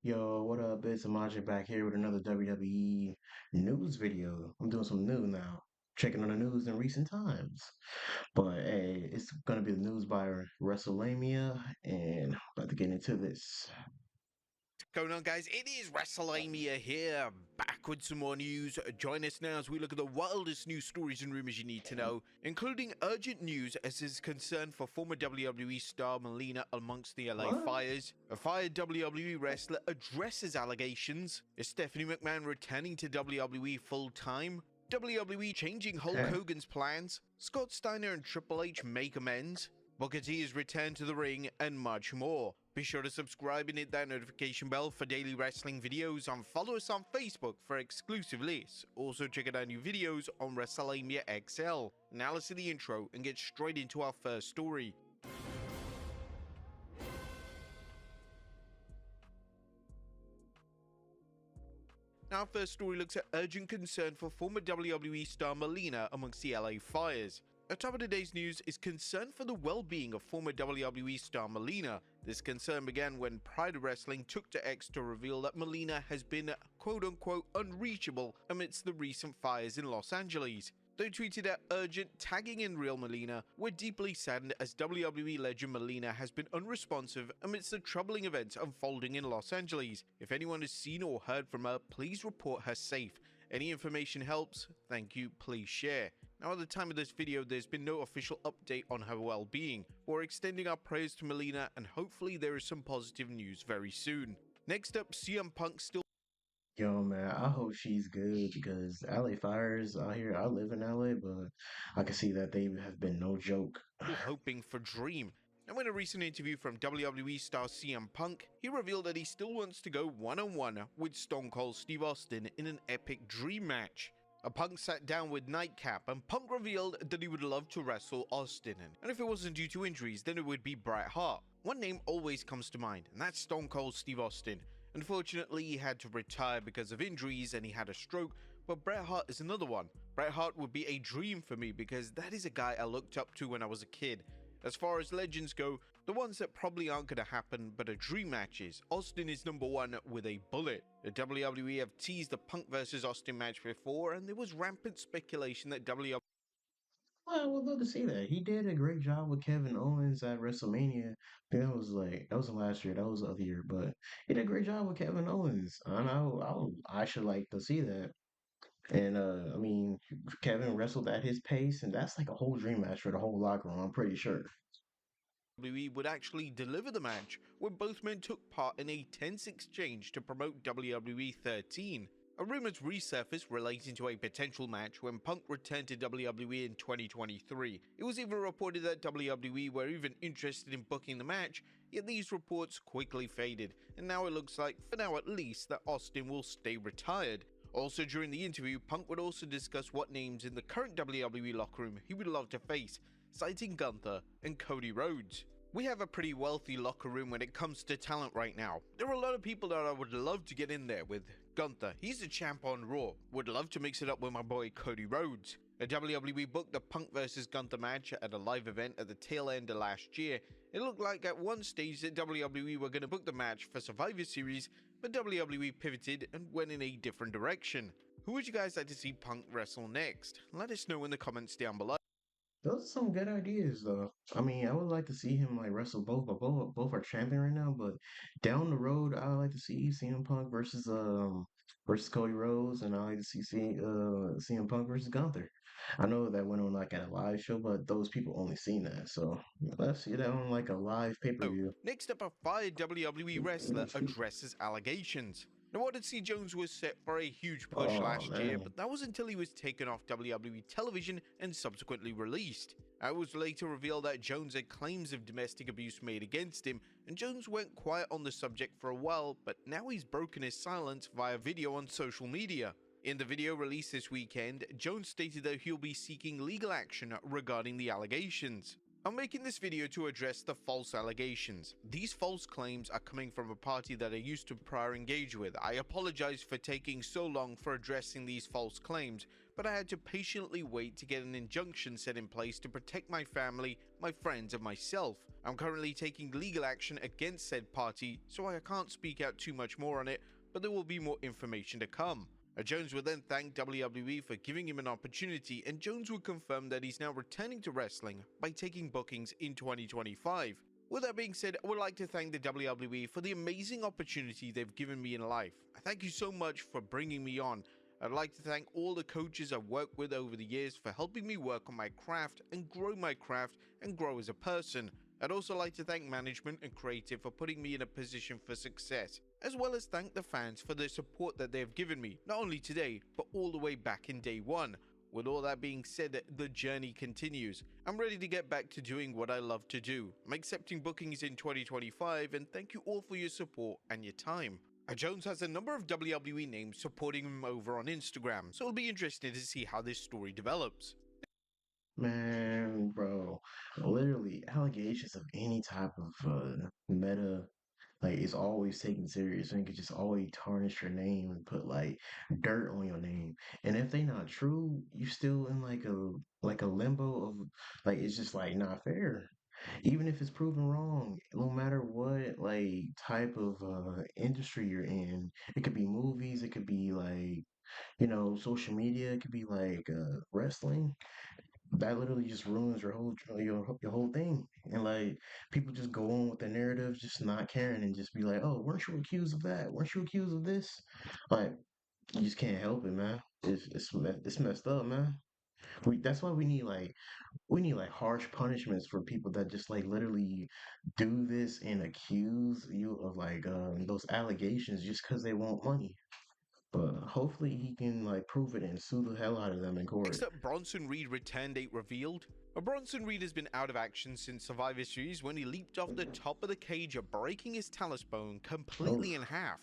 Yo, what up? It's Amaje back here with another WWE news video. I'm doing some news now, checking on the news in recent times. But hey, it's gonna be the news by WrestleMania, and about to get into this. Going on, guys? It is WrestleMania here, back with some more news. Join us now as we look at the wildest news stories and rumors you need to know, including urgent news as is concern for former WWE star Melina amongst the LA What? fires. A fired WWE wrestler addresses allegations. Is Stephanie McMahon returning to WWE full-time? WWE changing Hulk Okay. Hogan's plans. Scott Steiner and Triple H make amends. Booker T is returned to the ring, and much more. Be sure to subscribe and hit that notification bell for daily wrestling videos, and follow us on Facebook for exclusive lists. Also check out our new videos on WrestleMania XL. Now let's see the intro and get straight into our first story. Our first story looks at urgent concern for former WWE star Melina amongst the LA fires. At top of today's news is concern for the well-being of former WWE star Melina. This concern began when Pride Wrestling took to X to reveal that Melina has been quote-unquote unreachable amidst the recent fires in Los Angeles. They tweeted out urgent, tagging in real Melina, "We're deeply saddened as WWE legend Melina has been unresponsive amidst the troubling events unfolding in Los Angeles. If anyone has seen or heard from her, please report her safe. Any information helps. Thank you. Please share." Now, at the time of this video, there's been no official update on her well-being. We're extending our prayers to Melina, and hopefully there is some positive news very soon. Next up, CM Punk still Yo, man, I hope she's good because LA fires out here. I live in LA, but I can see that they have been no joke. hoping for Dream. Now, in a recent interview from WWE star CM Punk, he revealed that he still wants to go one-on-one with Stone Cold Steve Austin in an epic Dream match. Punk sat down with Nightcap, and Punk revealed that he would love to wrestle Austin, and if it wasn't due to injuries, then it would be Bret Hart. One name always comes to mind, and that's Stone Cold Steve Austin. Unfortunately, he had to retire because of injuries and he had a stroke, but Bret Hart is another one. Bret Hart would be a dream for me because that is a guy I looked up to when I was a kid. As far as legends go, the ones that probably aren't going to happen but are dream matches, Austin is number one with a bullet. The WWE have teased the Punk vs Austin match before, and there was rampant speculation that WWE Well, I would love to see that. He did a great job with Kevin Owens at WrestleMania. I think that was last year, that was the other year, but he did a great job with Kevin Owens. And I should like to see that. And I mean, Kevin wrestled at his pace, and that's like a whole dream match for the whole locker room. I'm pretty sure. would actually deliver the match when both men took part in a tense exchange to promote WWE 13. A rumors resurfaced relating to a potential match when Punk returned to WWE in 2023. It was even reported that WWE were even interested in booking the match, yet these reports quickly faded, and now it looks like, for now at least, that Austin will stay retired. Also during the interview, Punk would also discuss what names in the current WWE locker room he would love to face, citing Gunther and Cody Rhodes. We have a pretty wealthy locker room when it comes to talent right now. There are a lot of people that I would love to get in there with. Gunther, he's a champ on Raw. Would love to mix it up with my boy Cody Rhodes. The WWE booked the Punk vs Gunther match at a live event at the tail end of last year. It looked like at one stage that WWE were going to book the match for Survivor Series, but WWE pivoted and went in a different direction. Who would you guys like to see Punk wrestle next? Let us know in the comments down below. Those are some good ideas, though. I mean, I would like to see him like wrestle both, but both are champion right now. But down the road, I would like to see CM Punk versus Cody Rhodes, and I like to see CM Punk versus Gunther. I know that went on like at a live show, but those people only seen that, so let's see that on like a live pay-per-view. Next up, a fired WWE wrestler addresses allegations. Now, Odyssey Jones was set for a huge push Oh last year, man. but that was until he was taken off WWE television and subsequently released. It was later revealed that Jones had claims of domestic abuse made against him, and Jones went quiet on the subject for a while, but now he's broken his silence via video on social media. In the video released this weekend, Jones stated that he'll be seeking legal action regarding the allegations. I'm making this video to address the false allegations. These false claims are coming from a party that I used to prior engage with. I apologize for taking so long for addressing these false claims, but I had to patiently wait to get an injunction set in place to protect my family, my friends, and myself. I'm currently taking legal action against said party, so I can't speak out too much more on it, but there will be more information to come. Jones would then thank WWE for giving him an opportunity, and Jones would confirm that he's now returning to wrestling by taking bookings in 2025. With that being said, I would like to thank the WWE for the amazing opportunity they've given me in life. I thank you so much for bringing me on. I'd like to thank all the coaches I've worked with over the years for helping me work on my craft and grow as a person. I'd also like to thank management and creative for putting me in a position for success, as well as thank the fans for the support that they have given me, not only today, but all the way back in day one. With all that being said, the journey continues. I'm ready to get back to doing what I love to do. I'm accepting bookings in 2025, and thank you all for your support and your time. Jones has a number of WWE names supporting him over on Instagram, so it'll be interesting to see how this story develops. Man, bro, literally allegations of any type of meta, like it's always taken serious, and you could just always tarnish your name and put like dirt on your name. And if they not true, you still in like a limbo of like it's just like not fair. Even if it's proven wrong, no matter what like type of industry you're in, it could be movies, it could be like social media, it could be like wrestling, that literally just ruins your whole thing. And like people just go on with the narrative, just not caring and just be like, "Oh, weren't you accused of that? Weren't you accused of this?" Like you just can't help it, man. It's messed up, man. That's why we need like harsh punishments for people that just like literally do this and accuse you of like those allegations just because they want money. But hopefully he can like prove it and sue the hell out of them in Next court. up, Bronson Reed return date revealed. Bronson Reed has been out of action since Survivor Series when he leaped off the top of the cage, breaking his talus bone Oh, completely in half.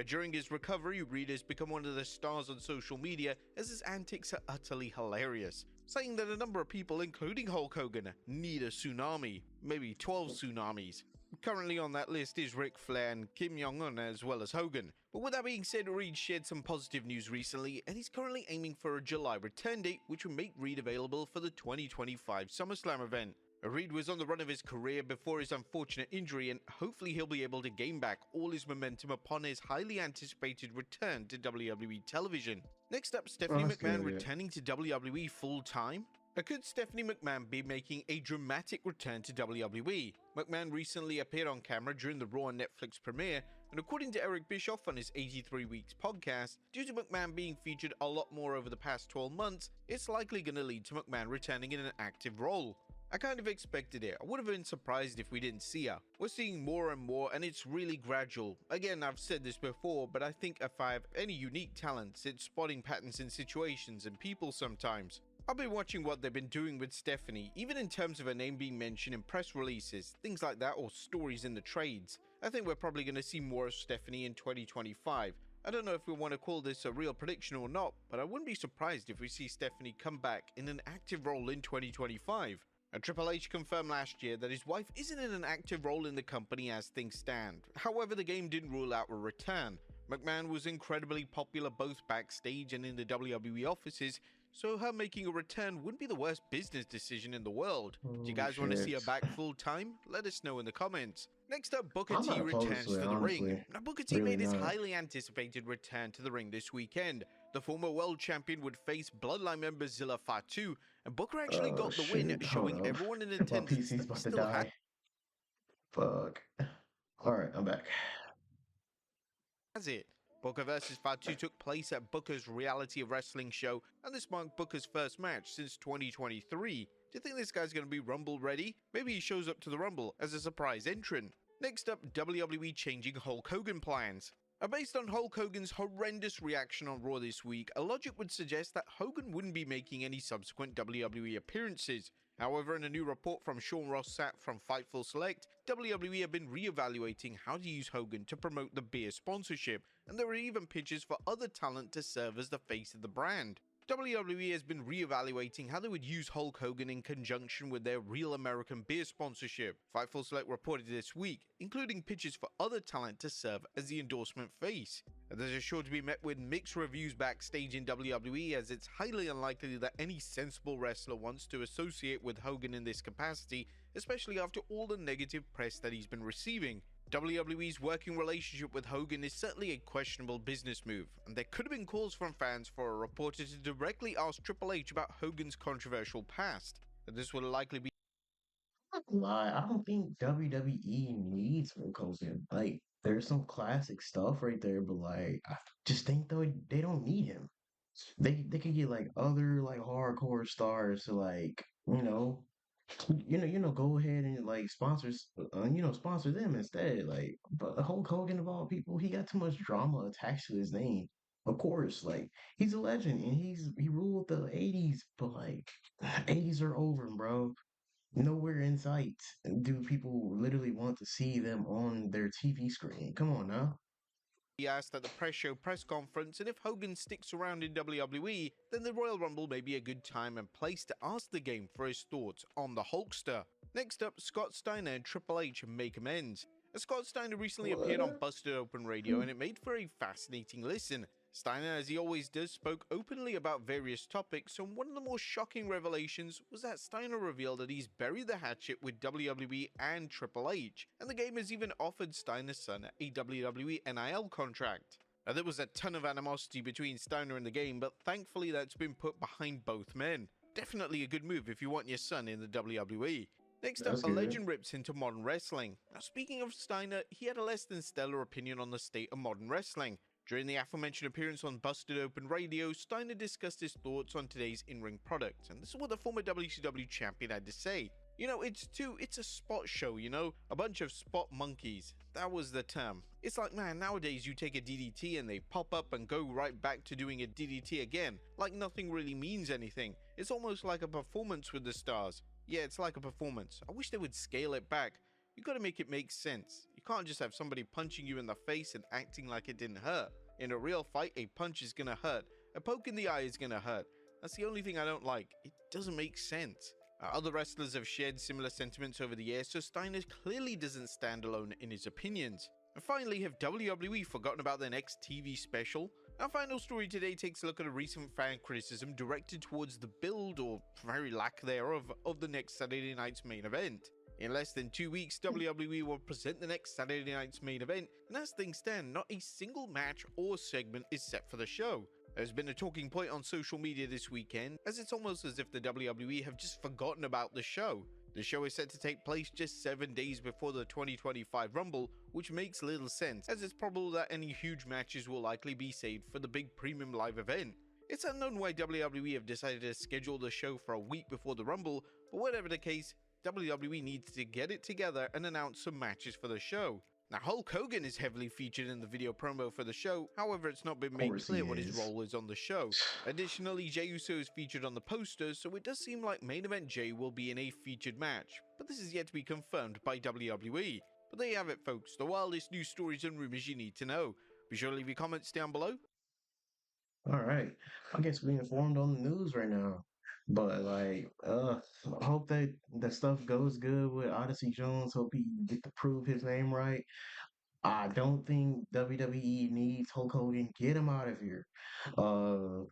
During his recovery, Reed has become one of the stars on social media as his antics are utterly hilarious, saying that a number of people, including Hulk Hogan, need a tsunami, maybe 12 tsunamis. Currently on that list is Ric Flair and Kim Jong-un as well as Hogan. But with that being said, Reed shared some positive news recently, and he's currently aiming for a July return date, which will make Reed available for the 2025 SummerSlam event. Reed was on the run of his career before his unfortunate injury, and hopefully he'll be able to gain back all his momentum upon his highly anticipated return to WWE television. Next up, oh, Stephanie that's McMahon good. returning to WWE full-time. Could Stephanie McMahon be making a dramatic return to WWE? McMahon recently appeared on camera during the Raw Netflix premiere, and according to Eric Bischoff on his 83 Weeks podcast, due to McMahon being featured a lot more over the past 12 months, it's likely going to lead to McMahon returning in an active role. I kind of expected it. I would have been surprised if we didn't see her. We're seeing more and more, and it's really gradual. Again, I've said this before, but I think if I have any unique talents, it's spotting patterns in situations and people sometimes. I've been watching what they've been doing with Stephanie, even in terms of her name being mentioned in press releases, things like that, or stories in the trades. I think we're probably going to see more of Stephanie in 2025. I don't know if we want to call this a real prediction or not, but I wouldn't be surprised if we see Stephanie come back in an active role in 2025. Triple H confirmed last year that his wife isn't in an active role in the company as things stand. However, the game didn't rule out a return. McMahon was incredibly popular both backstage and in the WWE offices, so her making a return wouldn't be the worst business decision in the world. Do you Holy guys want to see shit. her back full time? Let us know in the comments. Next up, Booker I'm T not opposed returns to it, to the ring. honestly. Now, Booker T Really made his not. highly anticipated return to the ring this weekend. The former world champion would face Bloodline member Zilla Fatu, and Booker actually Oh got the win, shit. Hold showing up. everyone in My attendance PC's that he about to still had die. Fuck. Alright, I'm back. it. Booker vs. Fatu took place at Booker's Reality of Wrestling show, and this marked Booker's first match since 2023. Do you think this guy's going to be Rumble ready? Maybe he shows up to the Rumble as a surprise entrant. Next up, WWE changing Hulk Hogan plans. Based on Hulk Hogan's horrendous reaction on Raw this week, a logic would suggest that Hogan wouldn't be making any subsequent WWE appearances. However, in a new report from Sean Ross Sapp from Fightful Select, WWE have been re-evaluating how to use Hogan to promote the beer sponsorship, and there are even pitches for other talent to serve as the face of the brand. WWE has been re-evaluating how they would use Hulk Hogan in conjunction with their Real American Beer sponsorship. Fightful Select reported this week, including pitches for other talent to serve as the endorsement face. This is sure to be met with mixed reviews backstage in WWE, as it's highly unlikely that any sensible wrestler wants to associate with Hogan in this capacity, especially after all the negative press that he's been receiving. WWE's working relationship with Hogan is certainly a questionable business move, and there could have been calls from fans for a reporter to directly ask Triple H about Hogan's controversial past. And this will likely be Not gonna lie, I don't think WWE needs Hulk Hogan. Like, there's some classic stuff right there, but like, I just think though they don't need him. They could get like other like hardcore stars to like go ahead and like sponsor them instead. Like, but Hulk Hogan of all people, he got too much drama attached to his name. Of course, like he's a legend and he ruled the '80s, but like '80s are over, bro. Nowhere in sight do people literally want to see them on their TV screen. Come on now. asked at the press show press conference, and if Hogan sticks around in WWE, then the Royal Rumble may be a good time and place to ask the game for his thoughts on the Hulkster. Next up, Scott Steiner and Triple H make amends. Scott Steiner recently appeared on What? Busted Open Radio, and it made for a fascinating listen. Steiner, as he always does, spoke openly about various topics, and one of the more shocking revelations was that Steiner revealed that he's buried the hatchet with WWE and Triple H, and the game has even offered Steiner's son a WWE NIL contract. Now, there was a ton of animosity between Steiner and the game, but thankfully that's been put behind both men. Definitely a good move if you want your son in the WWE. Next up, That's a good. legend rips into modern wrestling. Now, speaking of Steiner, he had a less than stellar opinion on the state of modern wrestling. During the aforementioned appearance on Busted Open Radio, Steiner discussed his thoughts on today's in-ring product, and this is what the former WCW champion had to say. It's a spot show, a bunch of spot monkeys. That was the term. It's like, man, nowadays you take a DDT and they pop up and go right back to doing a DDT again, like nothing really means anything. It's almost like a performance with the stars. Yeah, it's like a performance. I wish they would scale it back. You gotta make it make sense. You can't just have somebody punching you in the face and acting like it didn't hurt. In a real fight, a punch is gonna hurt. A poke in the eye is gonna hurt. That's the only thing I don't like. It doesn't make sense. Other wrestlers have shared similar sentiments over the years, so Steiner clearly doesn't stand alone in his opinions. And finally, have WWE forgotten about their next TV special? Our final story today takes a look at a recent fan criticism directed towards the build, or very lack thereof, of the next Saturday night's main event. In less than 2 weeks, WWE will present the next Saturday night's main event, and as things stand, not a single match or segment is set for the show. There's been a talking point on social media this weekend, as it's almost as if the WWE have just forgotten about the show. The show is set to take place just 7 days before the 2025 Rumble, which makes little sense, as it's probable that any huge matches will likely be saved for the big premium live event. It's unknown why WWE have decided to schedule the show for a week before the Rumble, but whatever the case, WWE needs to get it together and announce some matches for the show. Now, Hulk Hogan is heavily featured in the video promo for the show, however it's not been Of made course he clear what his is. role is on the show. Additionally, Jey Uso is featured on the poster, so it does seem like Main Event Jey will be in a featured match, but this is yet to be confirmed by WWE. But there you have it folks, the wildest news stories and rumours you need to know. Be sure to leave your comments down below. All right. I guess we informed on the news right now. But like, I hope that stuff goes good with Odyssey Jones. Hope he get to prove his name right. I don't think WWE needs Hulk Hogan. Get him out of here. Uh,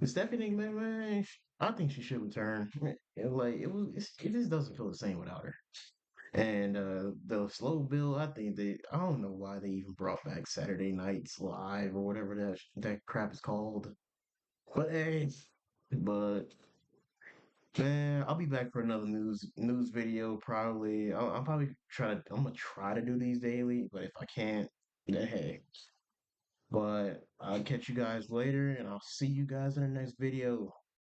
Stephanie McMahon, I think she should return. It just doesn't feel the same without her. And the slow build, I don't know why they even brought back Saturday Nights Live or whatever that crap is called. But hey, but man, I'll be back for another news video probably. I'm gonna try to do these daily, but if I can't, then hey. But I'll catch you guys later, and I'll see you guys in the next video.